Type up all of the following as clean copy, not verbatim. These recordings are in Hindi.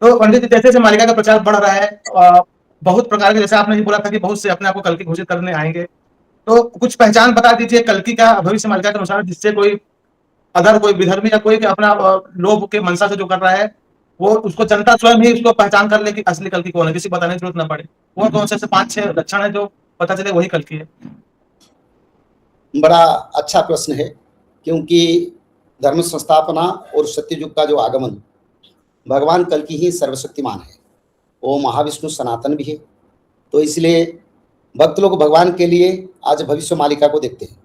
तो पंडित जी, जैसे जैसे मालिका का प्रचार बढ़ रहा है, बहुत प्रकार के, जैसे आपने ये बोला था कि बहुत से अपने आप को कल्कि घोषित करने आएंगे, तो कुछ पहचान बता दीजिए कल्कि का भविष्य मालिका के अनुसार, जिससे कोई अगर कोई विधर्मी या कोई भी अपना लोभ के मंशा से जो कर रहा है, वो उसको जनता स्वयं ही उसको पहचान कर ले कि असली कल्कि कौन है, किसी को बताने की जरूरत ना पड़े। वो कौन से ऐसे 5-6 लक्षण है जो पता चले वही कल्कि है? बड़ा अच्छा प्रश्न है, क्योंकि धर्म संस्थापना और सत्ययुग का जो आगमन, भगवान कल्कि ही सर्वशक्तिमान है, वो महाविष्णु सनातन भी है। तो इसलिए भक्त लोग भगवान के लिए आज भविष्य मालिका को देखते हैं।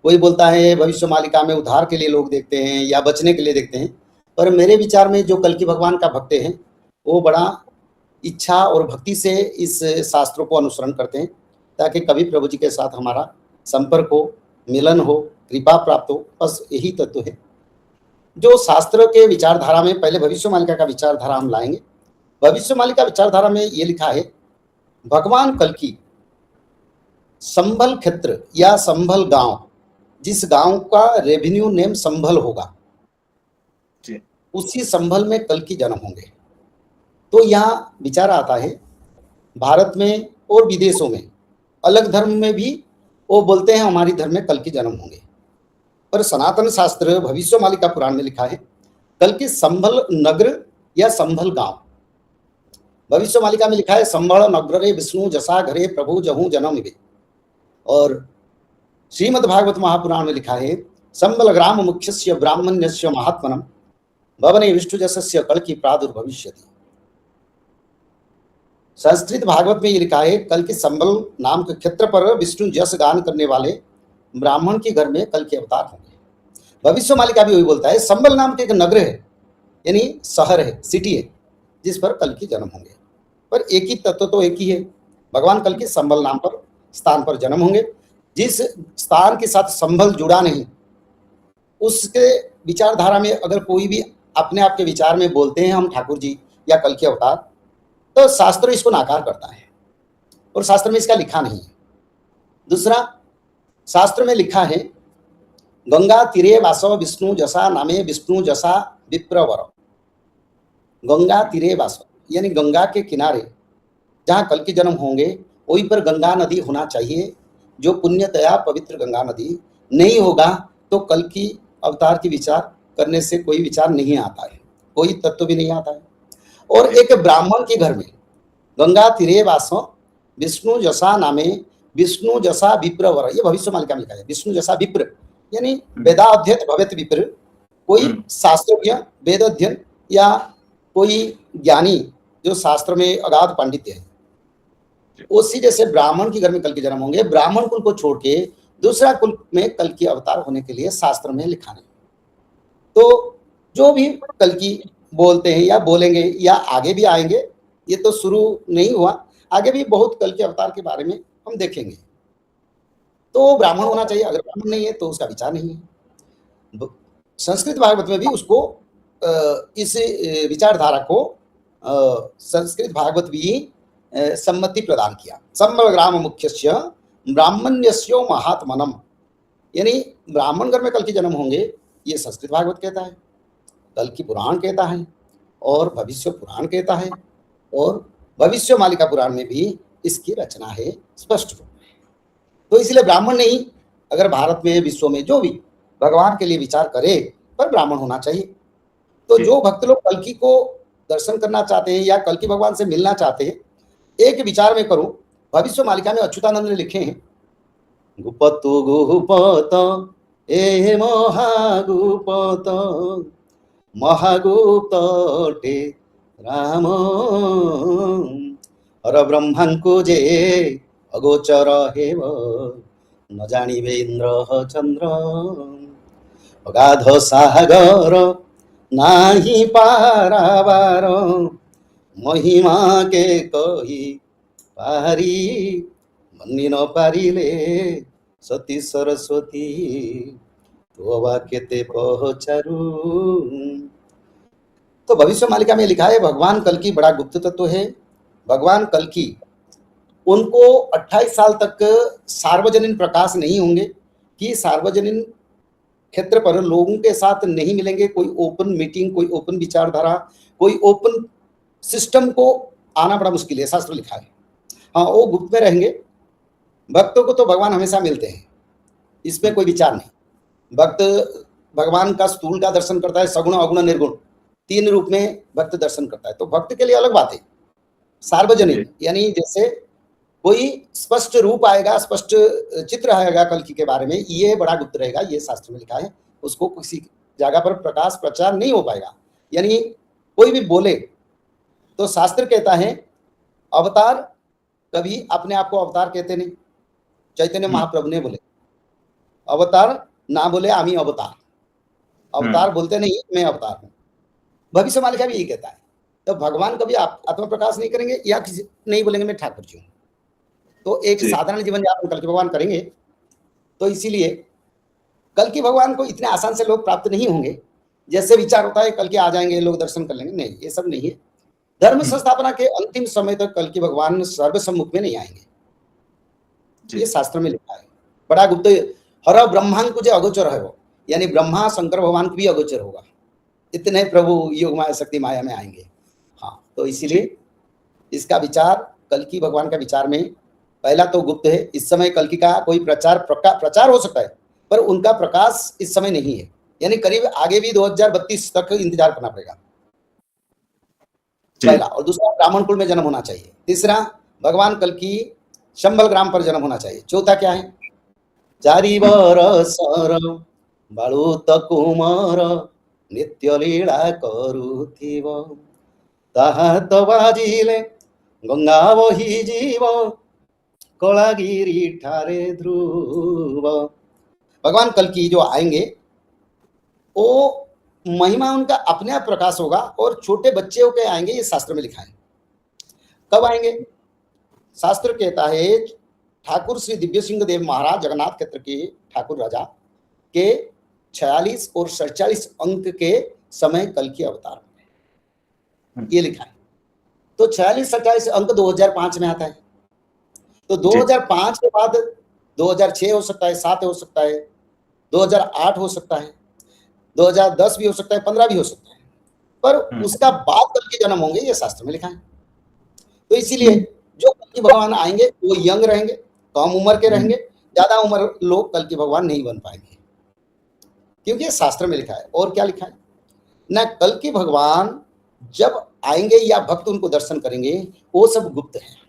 कोई बोलता है भविष्य मालिका में उद्धार के लिए लोग देखते हैं या बचने के लिए देखते हैं, पर मेरे विचार में जो कल्कि भगवान का भक्त है वो बड़ा इच्छा और भक्ति से इस शास्त्रों को अनुसरण करते हैं, ताकि कभी प्रभु जी के साथ हमारा संपर्क हो, मिलन हो, कृपा प्राप्त हो। बस यही तत्व है जो शास्त्र के विचारधारा में। पहले भविष्य मालिका का विचारधारा हम लाएंगे। भविष्य मालिका विचारधारा में ये लिखा है, भगवान कल्कि संभल क्षेत्र या संभल गांव, जिस गांव का रेवेन्यू नेम संभल होगा, उसी संभल में कल्कि जन्म होंगे। तो यहाँ विचार आता है, भारत में और विदेशों में अलग धर्म में भी वो बोलते हैं हमारी धर्म में कल्कि जन्म होंगे, पर सनातन शास्त्र भविष्य मालिका पुराण में लिखा है कल्कि संभल नगर या संभल गांव। भविष्य मालिका में लिखा है संभल नगरे विष्णु जसा घरे प्रभु जहू जन्म इवे। और श्रीमद् भागवत महापुराण में लिखा है संबल ग्राम मुख्यस्य ब्राह्मण्यस्य महात्मनम भवने विष्णु जसस्य कल्कि प्रादुर्भविष्यति। संस्कृत भागवत में ये लिखा है कल्कि संबल नाम के क्षेत्र पर विष्णु जस गान करने वाले ब्राह्मण के घर में कल्कि अवतार होंगे। भविष्य मालिका भी वही बोलता है संबल नाम के एक नगर है, यानी शहर है, सिटी है, जिस पर कल्कि जन्म होंगे। पर एक ही तत्व तो एक ही है, भगवान कल्कि संबल नाम पर स्थान पर जन्म होंगे। जिस स्थान के साथ संभल जुड़ा नहीं, उसके विचारधारा में अगर कोई भी अपने आप के विचार में बोलते हैं हम ठाकुर जी या कल्कि अवतार, तो शास्त्र इसको नाकार करता है और शास्त्र में इसका लिखा नहीं है। दूसरा, शास्त्र में लिखा है गंगा तीरे वासव विष्णु जसा नामे विष्णु जसा विप्रवर। गंगा तीरे वासव यानी गंगा के किनारे जहाँ कल्कि जन्म होंगे वहीं पर गंगा नदी होना चाहिए, जो पुण्यतया पवित्र गंगा नदी नहीं होगा तो कल्कि अवतार की विचार करने से कोई विचार नहीं आता है, कोई तत्व भी नहीं आता है। और एक ब्राह्मण के घर में गंगा तीरे वासो विष्णु जसा नामे विष्णु जसा विप्रवर, ये भविष्य मालिका में लिखा है। विष्णु जसा विप्र यानी वेदाध्ययन भवेत विप्र, कोई शास्त्रज्ञ वेद अध्ययन या कोई ज्ञानी जो शास्त्र में अगाध पांडित्य है, उसी जैसे ब्राह्मण के घर में कल्कि जन्म होंगे। ब्राह्मण कुल को छोड़ के दूसरा कुल में कल्कि अवतार होने के लिए शास्त्र में लिखा नहीं। तो जो भी कल्कि बोलते हैं या बोलेंगे या आगे भी आएंगे, ये तो शुरू नहीं हुआ, आगे भी बहुत कल्कि अवतार के बारे में हम देखेंगे। तो ब्राह्मण होना चाहिए, अगर ब्राह्मण नहीं है तो उसका विचार नहीं है। संस्कृत भागवत में भी उसको इस विचारधारा को संस्कृत भागवत भी सम्मति प्रदान किया। संबल ग्राम मुख्यस्य ब्राह्मण्यस्यो महात्मनम, यानी ब्राह्मण घर में कल्कि जन्म होंगे, ये संस्कृत भागवत कहता है, कल्कि पुराण कहता है और भविष्य पुराण कहता है, और भविष्य मालिका पुराण में भी इसकी रचना है स्पष्ट रूप में। तो इसलिए ब्राह्मण नहीं, अगर भारत में विश्व में जो भी भगवान के लिए विचार करे, पर ब्राह्मण होना चाहिए। तो जो भक्त लोग कल्कि को दर्शन करना चाहते हैं या कल्कि भगवान से मिलना चाहते हैं, एक विचार में करूं, भविष्य मालिका में अच्युतानंद ने लिखे हैं गुपतु गुपत ए महागुपत महागुप्ते राम हर ब्रह्मांको जे अगोचर हेव न जानिबे इंद्र चंद्र अगाध सागर नाही पारावार महिमा के कही पारी मन्नी न पारिले सती सरस्वती तो वाक्यते पहचारू। तो भविष्य मालिका में लिखा है भगवान कल्कि बड़ा गुप्त तत्व है। भगवान कल्कि उनको 28 साल तक सार्वजनिक प्रकाश नहीं होंगे कि सार्वजनिक क्षेत्र पर लोगों के साथ नहीं मिलेंगे, कोई ओपन मीटिंग, कोई ओपन विचारधारा, कोई ओपन सिस्टम को आना बड़ा मुश्किल है, शास्त्र लिखा है। हाँ, वो गुप्त में रहेंगे। भक्तों को तो भगवान हमेशा मिलते हैं, इसमें कोई विचार नहीं। भक्त भगवान का स्थूल का दर्शन करता है, सगुण अगुण निर्गुण 3 रूप में भक्त दर्शन करता है, तो भक्त के लिए अलग बात है। सार्वजनिक यानी जैसे कोई स्पष्ट रूप आएगा, स्पष्ट चित्र आएगा कल्कि के बारे में, ये बड़ा गुप्त रहेगा, ये शास्त्र में लिखा है। उसको किसी जगह पर प्रकाश प्रचार नहीं हो पाएगा। यानी कोई भी बोले तो शास्त्र कहता है अवतार कभी अपने आप को अवतार कहते नहीं। चैतन्य महाप्रभु ने बोले अवतार ना बोले आमी अवतार, अवतार बोलते नहीं मैं अवतार हूं। भविष्य मालिका भी यही कहता है। तो भगवान कभी आत्म प्रकाश नहीं करेंगे या किसी नहीं बोलेंगे मैं ठाकुर जी हूं। तो एक साधारण जीवन यापन कल के भगवान करेंगे। तो इसीलिए कल के भगवान को इतने आसान से लोग प्राप्त नहीं होंगे जैसे विचार होता है कल के आ जाएंगे लोग दर्शन कर लेंगे। नहीं, ये सब नहीं है। धर्म संस्थापना के अंतिम समय तक कल के भगवान सर्वसम्मुख में नहीं आएंगे, ये शास्त्र में लिखा है। बड़ा गुप्त हर ब्रह्मांड जो अगोचर है वो, यानी ब्रह्मा शंकर भगवान को भी अगोचर होगा। इतने प्रभु योग माया शक्ति माया में आएंगे। हाँ, तो इसीलिए इसका विचार कल की भगवान का विचार में पहला तो गुप्त है। इस समय कल की का कोई प्रचार हो सकता है, पर उनका प्रकाश इस समय नहीं है। यानी करीब आगे भी 2032 तक इंतजार करना पड़ेगा, पहला। और दूसरा, ब्राह्मण कुल में जन्म होना चाहिए। तीसरा, भगवान कल की शंबल ग्राम पर जन्म होना चाहिए। चौथा क्या है, 4 बरसर बालुत कुमार नित्य लीला करुथिव ताहा तो बाजिले गंगा बही जीव कलागिरी ठारे ध्रुव। भगवान कल की जो आएंगे वो महिमा उनका अपने आप प्रकाश होगा और छोटे बच्चे के आएंगे, ये शास्त्र में लिखा है। कब आएंगे? शास्त्र कहता है ठाकुर श्री दिव्य सिंह देव महाराज जगन्नाथ क्षेत्र के ठाकुर राजा के 46 और 47 अंक के समय कल की अवतार होंगे, ये लिखा है। तो 46-47 अंक 2005 में आता है। तो 2005 के बाद 2006 हो सकता है, 7 हो सकता है, 2008 हो सकता है, 2010 भी हो सकता है, 15 भी हो सकता है, पर उसका बाद कल के जन्म होंगे, ये शास्त्र में लिखा है। तो इसीलिए जो कल के भगवान आएंगे वो यंग रहेंगे, कम उम्र के रहेंगे। ज्यादा उम्र लोग कल के भगवान नहीं बन पाएंगे, क्योंकि ये शास्त्र में लिखा है। और क्या लिखा है ना, कल के भगवान जब आएंगे या भक्त उनको दर्शन करेंगे वो सब गुप्त है।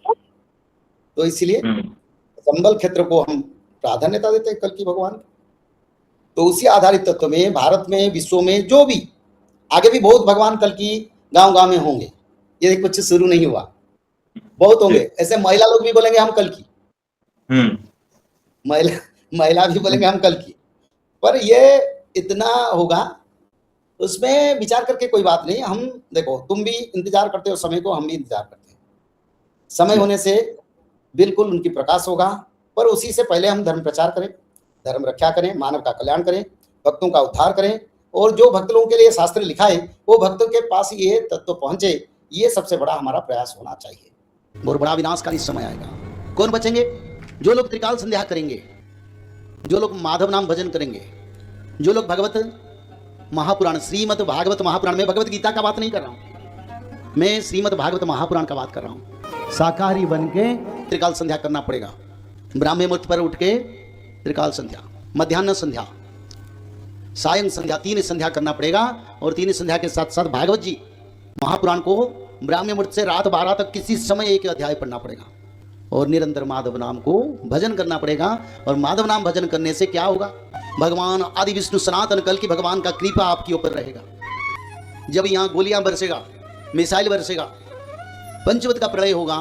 तो इसलिए संबल क्षेत्र को हम प्राधान्यता देते हैं कल की भगवान। तो उसी आधारित तत्व में भारत में, विश्व में जो भी आगे भी बहुत भगवान कल की गांव-गांव में होंगे। ये कुछ शुरू नहीं हुआ, बहुत होंगे। ऐसे महिला लोग भी बोलेंगे हम कल की, महिला भी बोलेंगे हम कल की। पर ये इतना होगा, उसमें विचार करके कोई बात नहीं। हम देखो, तुम भी इंतजार करते हो समय को, हम भी इंतजार करते हैं। समय होने से बिल्कुल उनकी प्रकाश होगा, पर उसी से पहले हम धर्म प्रचार करें, धर्म रक्षा करें, मानव का कल्याण करें, भक्तों का उद्धार करें। और जो भक्त लोगों के लिए शास्त्र लिखा है वो भक्तों के पास ये तत्व पहुंचे, ये सबसे बड़ा हमारा प्रयास होना चाहिए। और बड़ा विनाशकारी समय आएगा। कौन बचेंगे? जो लोग त्रिकाल संध्या करेंगे, जो लोग माधव नाम भजन करेंगे, जो लोग भगवत महापुराण, श्रीमद् भागवत महापुराण में, भगवत गीता का बात नहीं कर रहा हूं मैं, श्रीमद् भागवत महापुराण का बात कर रहा हूं। शाकाहारी बन के त्रिकाल संध्या करना पड़ेगा। ब्राह्मण मुहूर्त पर उठ के त्रिकाल संध्या, मध्याह्न संध्या, सायं संध्या, 3 संध्या करना पड़ेगा। और 3 संध्या के साथ साथ भागवत जी महापुराण को ब्राह्मण मुहूर्त से रात 12 तक किसी समय एक अध्याय पढ़ना पड़ेगा। और निरंतर माधव नाम को भजन करना पड़ेगा। और माधव नाम भजन करने से क्या होगा? भगवान आदि विष्णु सनातन कल की भगवान का कृपा आपके ऊपर रहेगा। जब यहाँ गोलियां बरसेगा, मिसाइल बरसेगा, पंचवत का प्रलय होगा,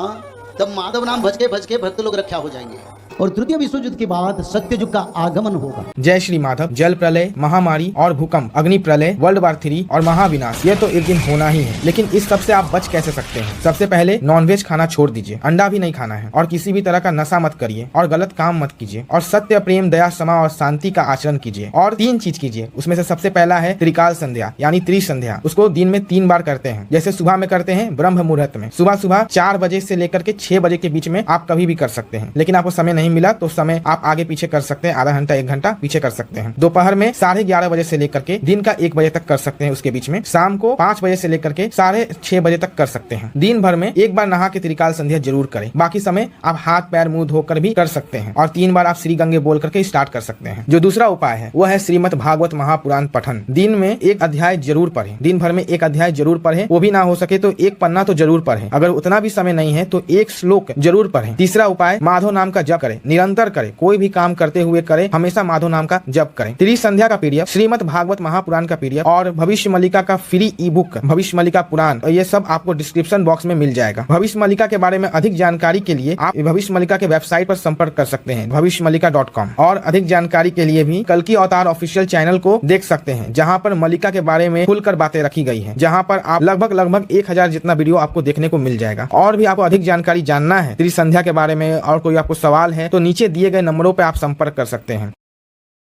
तब माधव नाम भज के भक्त लोग रक्षा हो जाएंगे। और तृतीय विश्व युद्ध के बाद सत्य युग का आगमन होगा। जय श्री माधव। जल प्रलय, महामारी और भूकंप, अग्नि प्रलय, वर्ल्ड वार 3 और महाविनाश, ये तो एक दिन होना ही है। लेकिन इस सब से आप बच कैसे सकते हैं? सबसे पहले नॉनवेज खाना छोड़ दीजिए, अंडा भी नहीं खाना है, और किसी भी तरह का नशा मत करिए, और गलत काम मत कीजिए, और सत्य, प्रेम, दया, क्षमा और शांति का आचरण कीजिए। और 3 चीज कीजिए। उसमें से सबसे पहला है त्रिकाल संध्या, यानी त्रिसंध्या। उसको दिन में 3 बार करते हैं। जैसे सुबह में करते हैं ब्रह्म मुहूर्त में, सुबह 4 बजे से लेकर के 6 बजे के बीच में आप कभी भी कर सकते हैं। लेकिन आपको समय नहीं मिला तो समय आप आगे पीछे कर सकते हैं, आधा घंटा 1 घंटा पीछे कर सकते हैं। दोपहर में 11:30 बजे से लेकर के दिन का 1 बजे तक कर सकते हैं, उसके बीच में शाम को 5 बजे से लेकर के 6:30 बजे तक कर सकते हैं। दिन भर में 1 बार नहा के त्रिकाल संध्या जरूर करें। बाकी समय आप हाथ पैर मुंह धोकर भी कर सकते हैं और 3 बार आप श्री गंगे बोल करके स्टार्ट कर सकते हैं। जो दूसरा उपाय है वह है श्रीमद् भागवत महापुराण पठन। दिन में 1 अध्याय जरूर पढ़ें, दिन भर में 1 अध्याय जरूर पढ़ें, वो भी ना हो सके तो 1 पन्ना तो जरूर पढ़ें। अगर उतना भी समय नहीं है तो 1 श्लोक जरूर पढ़ें। तीसरा उपाय माधव नाम का जप करें, निरंतर करें, कोई भी काम करते हुए करें, हमेशा माधव नाम का जप करें। त्रिसंध्या का पीडीएफ, श्रीमद् भागवत महापुराण का पीडीएफ और भविष्य मल्लिका का फ्री ई बुक भविष्य मल्लिका पुराण, ये सब आपको डिस्क्रिप्शन बॉक्स में मिल जाएगा। भविष्य मल्लिका के बारे में अधिक जानकारी के लिए आप भविष्य मल्लिका के वेबसाइट पर संपर्क कर सकते हैं bhavishmallika.com। और अधिक जानकारी के लिए भी कल्कि अवतार ऑफिशियल चैनल को देख सकते हैं, जहां पर मल्लिका के बारे में खुलकर बातें रखी गई हैं, जहां पर आप लगभग 1000 जितना वीडियो आपको देखने को मिल जाएगा। और भी आपको अधिक जानकारी जानना है त्रिसंध्या के बारे में और कोई आपको सवाल है तो नीचे दिए गए नंबरों पर आप संपर्क कर सकते हैं।